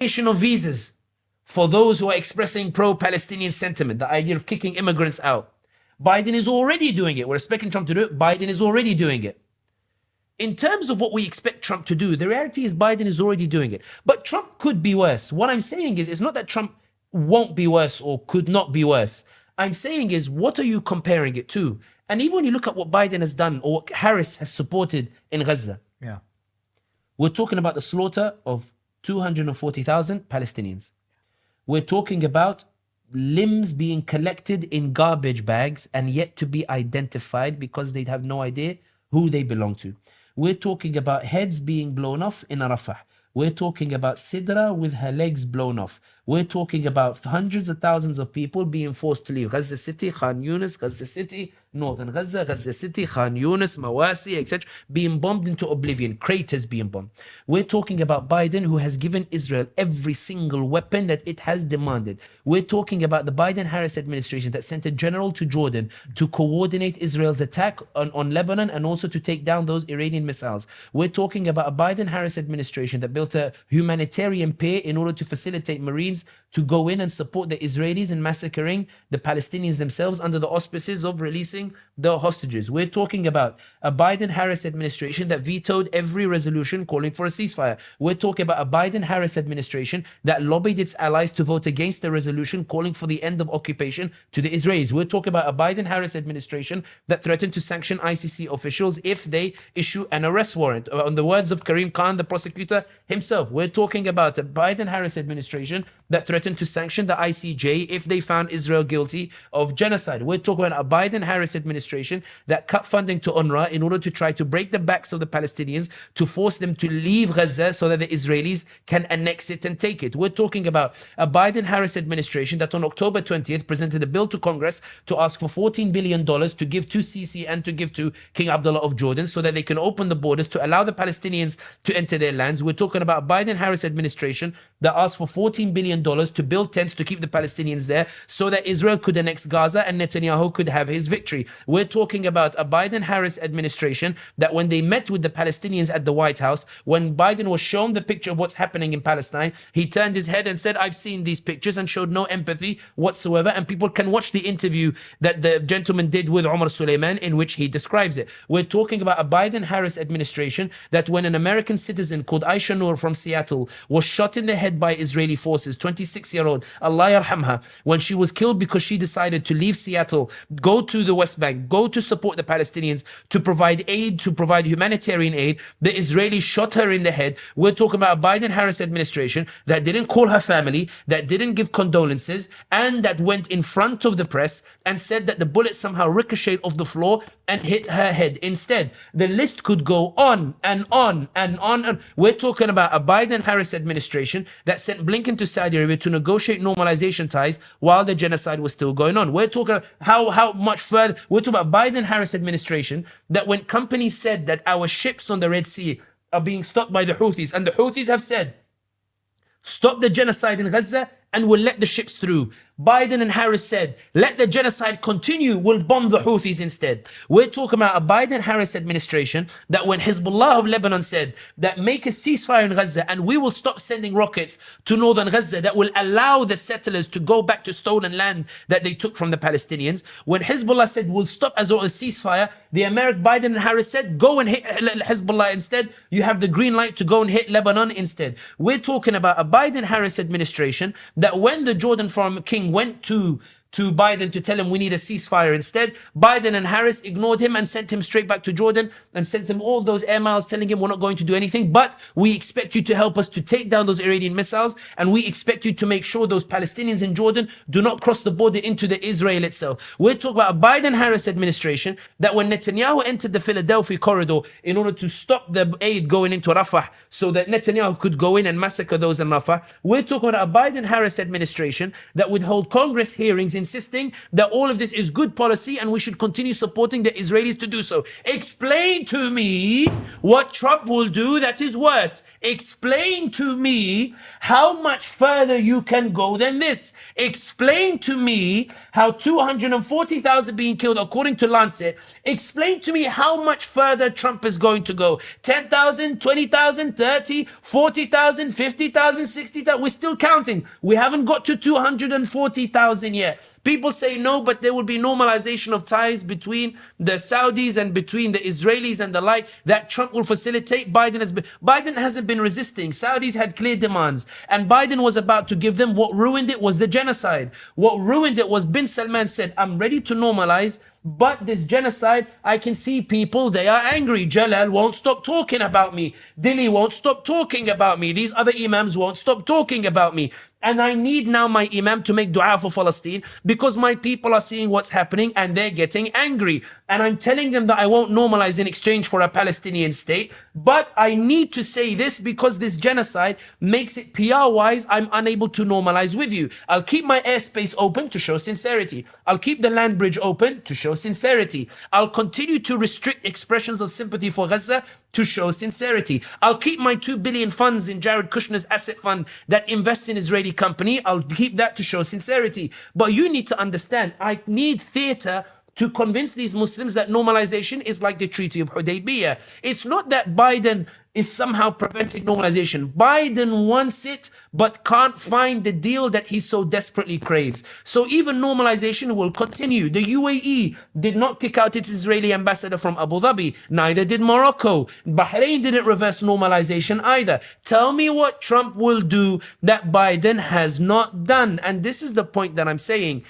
of visas for those who are expressing pro-Palestinian sentiment, the idea of kicking immigrants out. Biden is already doing it. We're expecting Trump to do it. Biden is already doing it. In terms of what we expect Trump to do, the reality is Biden is already doing it. But Trump could be worse. What I'm saying is, it's not that Trump won't be worse or could not be worse. I'm saying is, what are you comparing it to? And even when you look at what Biden has done or what Harris has supported in Gaza, we're talking about the slaughter of 240,000 Palestinians. We're talking about limbs being collected in garbage bags and yet to be identified because they'd have no idea who they belong to. We're talking about heads being blown off in Rafah. We're talking about Sidra with her legs blown off. We're talking about hundreds of thousands of people being forced to leave Gaza City, Khan Yunis, Gaza City, Northern Gaza, Gaza City, Khan Yunis, Mawasi, etc., being bombed into oblivion, craters being bombed. We're talking about Biden, who has given Israel every single weapon that it has demanded. We're talking about the Biden-Harris administration that sent a general to Jordan to coordinate Israel's attack on Lebanon and also to take down those Iranian missiles. We're talking about a Biden-Harris administration that built a humanitarian pier in order to facilitate Marines to go in and support the Israelis in massacring the Palestinians themselves under the auspices of releasing the hostages. We're talking about a Biden-Harris administration that vetoed every resolution calling for a ceasefire. We're talking about a Biden-Harris administration that lobbied its allies to vote against the resolution calling for the end of occupation to the Israelis. We're talking about a Biden-Harris administration that threatened to sanction ICC officials if they issue an arrest warrant. On the words of Karim Khan, the prosecutor himself, we're talking about a Biden-Harris administration that threatened to sanction the ICJ if they found Israel guilty of genocide. We're talking about a Biden-Harris administration that cut funding to UNRWA in order to try to break the backs of the Palestinians, to force them to leave Gaza so that the Israelis can annex it and take it. We're talking about a Biden-Harris administration that on October 20th presented a bill to Congress to ask for $14 billion to give to Sisi and to give to King Abdullah of Jordan so that they can open the borders to allow the Palestinians to enter their lands. We're talking about a Biden-Harris administration that asked for $14 billion to build tents to keep the Palestinians there so that Israel could annex Gaza and Netanyahu could have his victory. We're talking about a Biden-Harris administration that when they met with the Palestinians at the White House, when Biden was shown the picture of what's happening in Palestine, he turned his head and said, I've seen these pictures, and showed no empathy whatsoever. And people can watch the interview that the gentleman did with Omar Suleiman in which he describes it. We're talking about a Biden-Harris administration that when an American citizen called Aisha Noor from Seattle was shot in the head by Israeli forces, 26-year-old, Allah yarhamha, when she was killed because she decided to leave Seattle, go to the West Bank, go to support the Palestinians, to provide aid, to provide humanitarian aid, the Israelis shot her in the head. We're talking about a Biden-Harris administration that didn't call her family, that didn't give condolences, and that went in front of the press and said that the bullet somehow ricocheted off the floor and hit her head. Instead, the list could go on and on and on. And we're talking about a Biden-Harris administration that sent Blinken to Saudi Arabia to negotiate normalization ties while the genocide was still going on. We're talking about how much further. We're talking about Biden-Harris administration that when companies said that our ships on the Red Sea are being stopped by the Houthis, and the Houthis have said, stop the genocide in Gaza and we'll let the ships through. Biden and Harris said, let the genocide continue, we'll bomb the Houthis instead. We're talking about a Biden-Harris administration that when Hezbollah of Lebanon said that make a ceasefire in Gaza and we will stop sending rockets to northern Gaza that will allow the settlers to go back to stolen land that they took from the Palestinians. When Hezbollah said we'll stop as a ceasefire, the American Biden and Harris said go and hit Hezbollah instead. You have the green light to go and hit Lebanon instead. We're talking about a Biden-Harris administration that when the Jordan Farm King went to Biden to tell him we need a ceasefire instead, Biden and Harris ignored him and sent him straight back to Jordan and sent him all those air miles telling him we're not going to do anything, but we expect you to help us to take down those Iranian missiles, and we expect you to make sure those Palestinians in Jordan do not cross the border into the Israel itself. We're talking about a Biden-Harris administration that when Netanyahu entered the Philadelphia corridor in order to stop the aid going into Rafah so that Netanyahu could go in and massacre those in Rafah, we're talking about a Biden-Harris administration that would hold Congress hearings insisting that all of this is good policy and we should continue supporting the Israelis to do so. Explain to me what Trump will do that is worse. Explain to me how much further you can go than this. Explain to me how 240,000 being killed according to Lancet. Explain to me how much further Trump is going to go. 10,000, 20,000, 30, 40,000, 50,000, 60,000. We're still counting. We haven't got to 240,000 yet. People say no, but there will be normalization of ties between the Saudis and between the Israelis and the like that Trump will facilitate. Biden hasn't been resisting. Saudis had clear demands and Biden was about to give them. What ruined it was the genocide. What ruined it was Bin Salman said, I'm ready to normalize, but this genocide, I can see people, they are angry. Jalal won't stop talking about me. Dili won't stop talking about me. These other imams won't stop talking about me. And I need now my imam to make dua for Palestine because my people are seeing what's happening and they're getting angry. And I'm telling them that I won't normalize in exchange for a Palestinian state. But I need to say this because this genocide makes it PR-wise, I'm unable to normalize with you. I'll keep my airspace open to show sincerity. I'll keep the land bridge open to show sincerity. I'll continue to restrict expressions of sympathy for Gaza to show sincerity. I'll keep my 2 billion funds in Jared Kushner's asset fund that invests in Israeli company. I'll keep that to show sincerity. But you need to understand, I need theater to convince these Muslims that normalization is like the Treaty of Hudaybiyah. It's not that Biden is somehow preventing normalization. Biden wants it, but can't find the deal that he so desperately craves. So even normalization will continue. The UAE did not kick out its Israeli ambassador from Abu Dhabi. Neither did Morocco. Bahrain didn't reverse normalization either. Tell me what Trump will do that Biden has not done. And this is the point that I'm saying.